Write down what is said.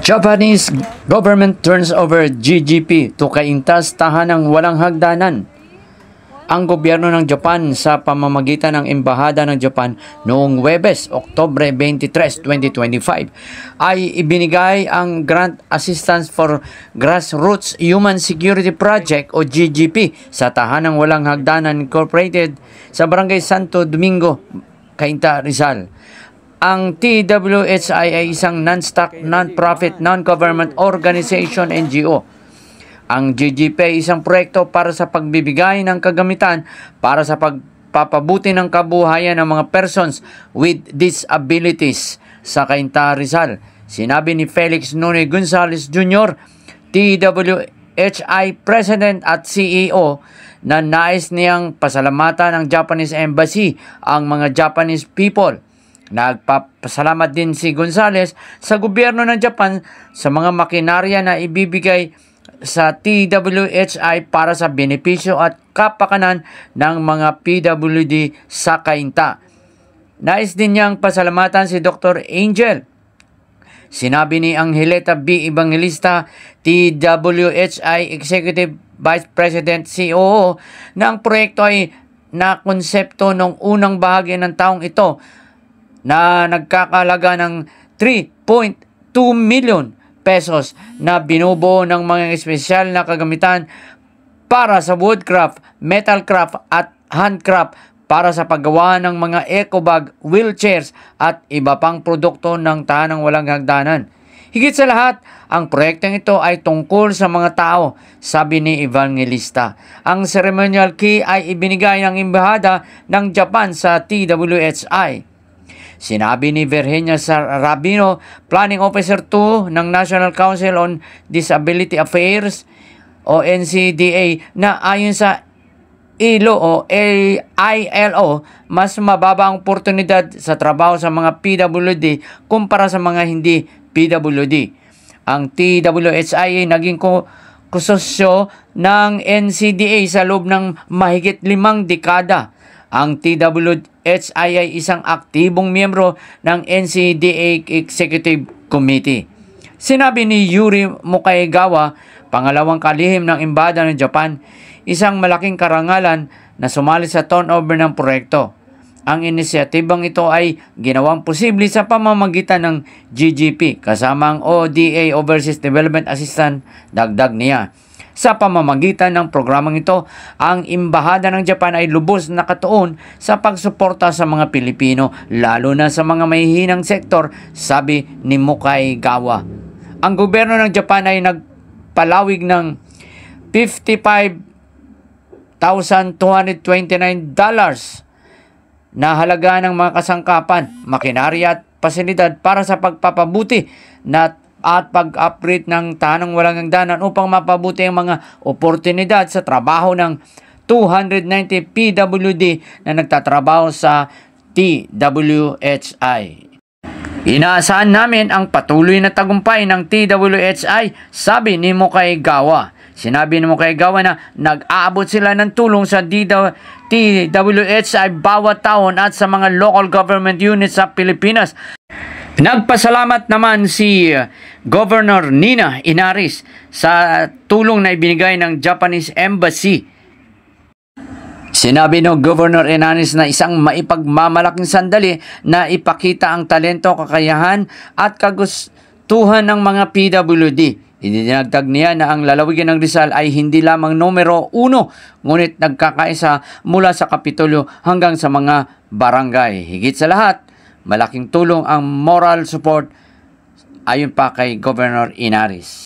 Japanese government turns over GGP to kaintas tahanang walang hagdanan. Ang gobyerno ng Japan sa pamamagitan ng Embahada ng Japan noong Huwebes, Oktubre 23, 2025 ay ibinigay ang Grant Assistance for Grassroots Human Security Project o GGP sa tahanang walang hagdanan incorporated sa Barangay Santo Domingo, Cainta, Rizal. Ang TWHI ay isang non-stock, non-profit, non-government organization NGO. Ang GGP ay isang proyekto para sa pagbibigay ng kagamitan para sa pagpapabuti ng kabuhayan ng mga persons with disabilities sa Cainta, Rizal. Sinabi ni Felix Nune Gonzalez Jr., TWHI President at CEO, na nais niyang pasalamatan ng Japanese Embassy ang mga Japanese people. Nagpapasalamat din si Gonzales sa gobyerno ng Japan sa mga makinarya na ibibigay sa TWHI para sa benepisyo at kapakanan ng mga PWD sa Cainta. Nais din niyang pasalamatan si Dr. Angel. Sinabi ni Angeleta B. Evangelista, TWHI Executive Vice President COO, na ang proyekto ay nakonsepto ng unang bahagi ng taong ito na nagkakalaga ng 3.2 million pesos na binubuo ng mga espesyal na kagamitan para sa woodcraft, metalcraft at handcraft para sa paggawa ng mga ecobag, wheelchairs at iba pang produkto ng tahanang walang hagdanan. Higit sa lahat, ang proyektong ito ay tungkol sa mga tao, sabi ni Evangelista. Ang ceremonial key ay ibinigay ng Embahada ng Japan sa TWHI. Sinabi ni Virginia Sarabino, Planning Officer 2 ng National Council on Disability Affairs o NCDA, na ayon sa ILO o ILO, mas mababa ang oportunidad sa trabaho sa mga PWD kumpara sa mga hindi PWD. Ang TWHI ay naging konsosyo ng NCDA sa loob ng mahigit 5 dekada. Ang TWHI ay isang aktibong miyembro ng NCDA Executive Committee. Sinabi ni Yuri Mukaegawa, pangalawang kalihim ng Embahada ng Japan, isang malaking karangalan na sumali sa turnover ng proyekto. Ang inisyatibang ito ay ginawang posible sa pamamagitan ng GGP kasama ang ODA Overseas Development Assistance, dagdag niya. Sa pamamagitan ng programang ito, ang Embahada ng Japan ay lubos na nakatuon sa pagsuporta sa mga Pilipino, lalo na sa mga mahihinang sektor, sabi ni Mukaegawa. Ang gobyerno ng Japan ay nagpalawig ng $55,229 na halaga ng mga kasangkapan, makinarya at pasilidad para sa pagpapabuti at pag-upgrade ng tahanang walang hagdanan upang mapabuti ang mga oportunidad sa trabaho ng 290 PWD na nagtatrabaho sa TWHI. Inaasahan namin ang patuloy na tagumpay ng TWHI, sabi ni Mukaegawa. Sinabi ni Mukaegawa na nag-aabot sila ng tulong sa TWHI bawat taon at sa mga local government units sa Pilipinas. Nagpasalamat naman si Governor Nina Inaris sa tulong na ibinigay ng Japanese Embassy. Sinabi ng Governor Inaris na isang maipagmamalaking sandali na ipakita ang talento, kakayahan at kagustuhan ng mga PWD. Idinagdag niya na ang lalawigan ng Rizal ay hindi lamang numero 1, ngunit nagkakaisa mula sa Kapitolyo hanggang sa mga barangay. Higit sa lahat, malaking tulong ang moral support ayon pa kay Governor Inaris.